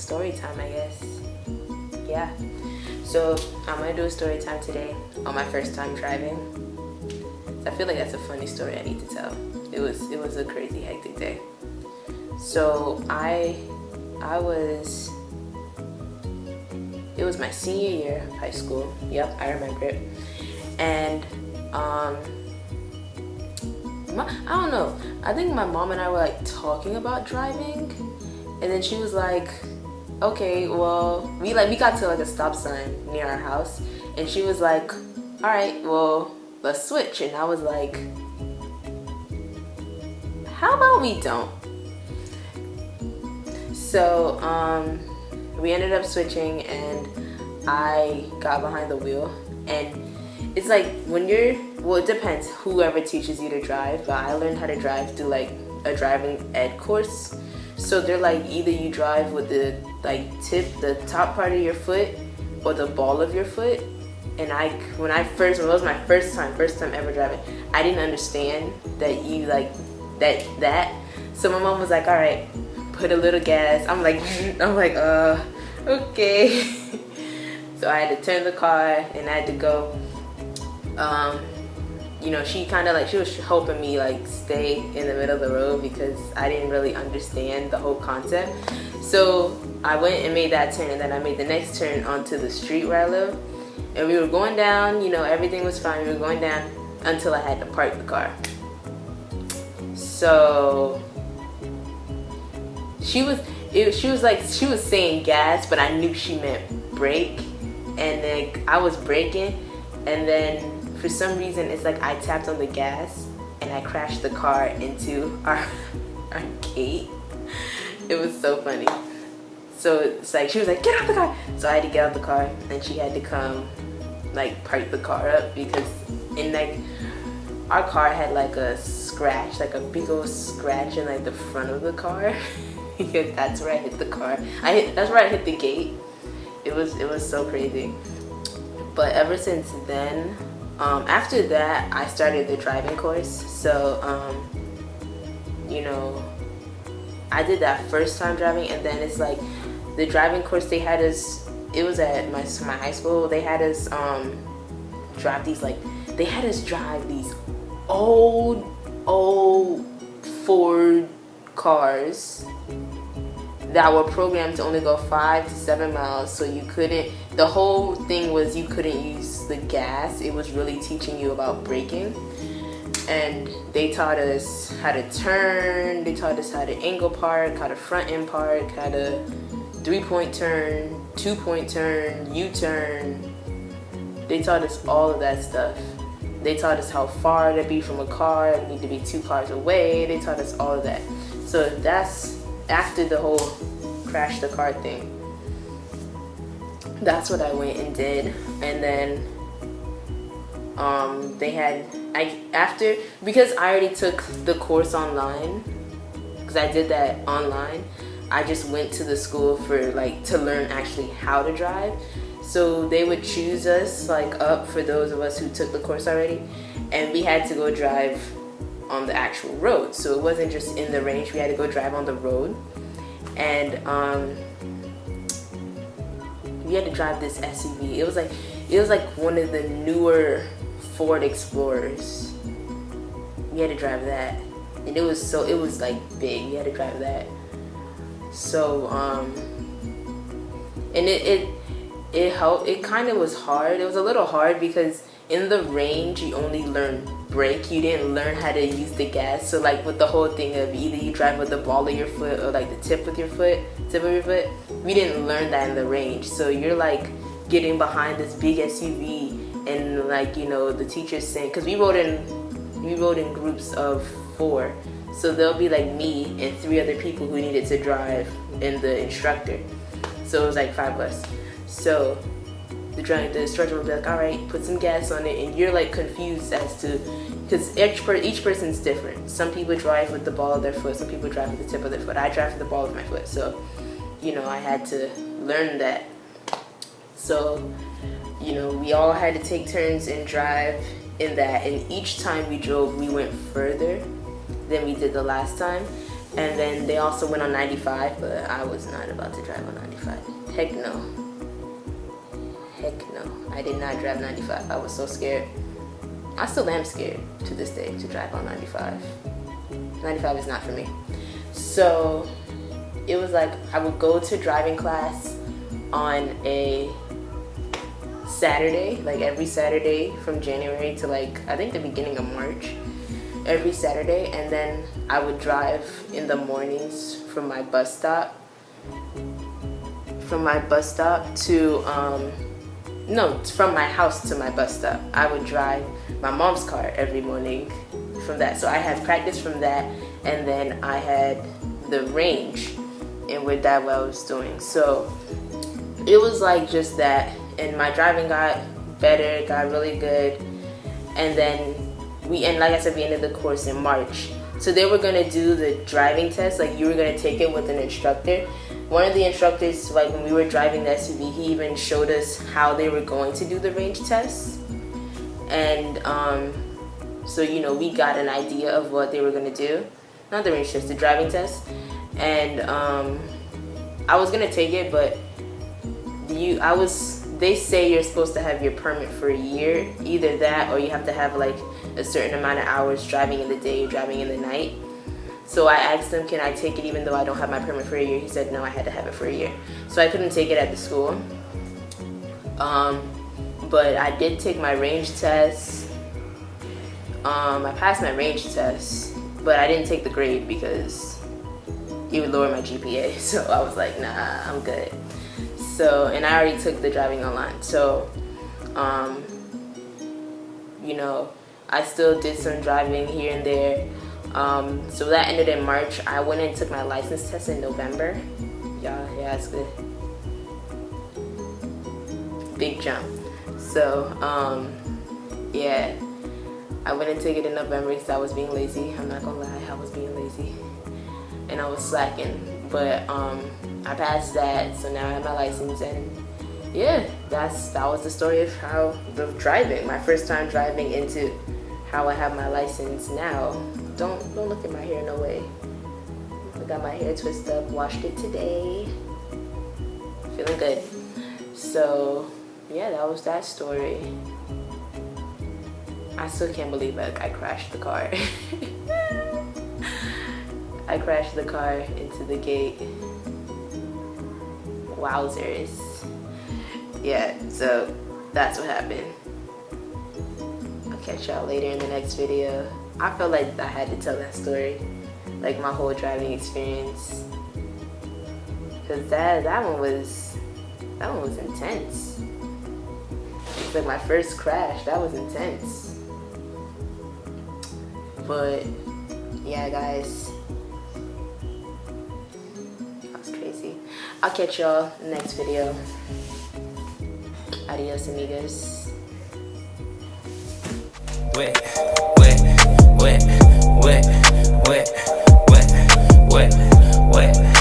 story time, I guess. Yeah. So I'm gonna do a story time today on my first time driving. I feel like that's a funny story I need to tell. It was a crazy hectic day. So it was my senior year of high school. Yep, I remember it. And I don't know. I think my mom and I were like talking about driving, and then she was like, "Okay, well, we got to like a stop sign near our house, and she was like, all right, well, let's switch." And I was like, "How about we don't?" So we ended up switching, and I got behind the wheel, and it's like it depends whoever teaches you to drive, but I learned how to drive through like a driving ed course. So they're like, either you drive with the the top part of your foot or the ball of your foot. And when it was my first time ever driving, I didn't understand that you like that. So my mom was like, "All right, put a little gas." I'm like, okay. So I had to turn the car and I had to go. She was helping me like stay in the middle of the road because I didn't really understand the whole concept. So I went and made that turn, and then I made the next turn onto the street where I live. And we were going down, everything was fine. We were going down until I had to park the car. So she was saying gas, but I knew she meant brake. And then I was braking, and then for some reason it's like I tapped on the gas and I crashed the car into our gate. It was so funny. So it's like she was like, "Get out the car!" So I had to get out the car, and she had to come like park the car up, because our car had like a scratch, like a big old scratch in like the front of the car. Because that's where I hit the car. That's where I hit the gate. It was so crazy. But ever since then, after that, I started the driving course. So I did that first time driving, and then it's like the driving course it was at my high school. They had us drive these old Ford cars that were programmed to only go 5 to 7 miles. So the whole thing was you couldn't use the gas. It was really teaching you about braking. And they taught us how to turn, they taught us how to angle park, how to front end park, how to 3-point turn, 2-point turn, U-turn. They taught us all of that stuff. They taught us how far to be from a car, we need to be 2 cars away. They taught us all of that. So that's after the whole crash the car thing. That's what I went and did. And then because I already took the course online, because I did that online, I just went to the school to learn actually how to drive. So they would choose us up for those of us who took the course already, and we had to go drive on the actual road. So it wasn't just in the range, we had to go drive on the road. And we had to drive this SUV. It was like one of the newer Ford Explorers. We had to drive that, and it was big. We had to drive that. So and it helped. It kind of was hard. It was a little hard because in the range you only learn brake. You didn't learn how to use the gas. So with the whole thing of either you drive with the ball of your foot or the tip of your foot, we didn't learn that in the range. So you're getting behind this big SUV, and the teacher's saying, because we rode in groups of 4. So there'll be me and 3 other people who needed to drive, and the instructor. So it was 5 of us. So the instructor will be like, "All right, put some gas on it," and you're confused as to, because each person's different. Some people drive with the ball of their foot, some people drive with the tip of their foot. I drive with the ball of my foot, so I had to learn that. So we all had to take turns and drive in that, and each time we drove, we went further than we did the last time. And then they also went on 95, but I was not about to drive on 95. Heck no. Heck no. I did not drive 95. I was so scared. I still am scared to this day to drive on 95. 95 is not for me. So it was like I would go to driving class on a Saturday, like every Saturday from January to like I think the beginning of March, every Saturday, and then I would drive in the mornings from my bus stop to from my house to my bus stop. I would drive my mom's car every morning from that. So I had practice from that, and then I had the range and with that what I was doing. So it was like just that, and my driving got better, got really good, and then like I said, we ended the course in March. So they were gonna do the driving test, like you were gonna take it with an instructor. One of the instructors, like when we were driving the SUV, he even showed us how they were going to do the range test. And so we got an idea of what they were gonna do. Not the range test, the driving test. And I was gonna take it, but they say you're supposed to have your permit for a year. Either that or you have to have like a certain amount of hours driving in the day or driving in the night. So I asked him, can I take it even though I don't have my permit for a year? He said no, I had to have it for a year. So I couldn't take it at the school. But I did take my range test. I passed my range test, but I didn't take the grade because it would lower my GPA. So I was like, nah, I'm good. So, and I already took the driving online. So, I still did some driving here and there. So that ended in March. I went and took my license test in November. Yeah, it's good. Big jump. So, I went and took it in November because I was being lazy. I'm not gonna lie, I was being lazy. And I was slacking. But I passed that, so now I have my license, and yeah, that was the story of how the driving, my first time driving into how I have my license now. Don't look at my hair, no way. I got my hair twisted up, washed it today. Feeling good. So yeah, that was that story. I still can't believe I crashed the car. I crashed the car into the gate. Wowzers. Yeah, so that's what happened. I'll catch y'all later in the next video. I felt like I had to tell that story, like my whole driving experience, because that one was intense. It's like my first crash. That was intense. But yeah, guys, that was crazy. I'll catch y'all in the next video. Adios, amigos. Wet, wet, wet, wet, wet, wet, wet, wet.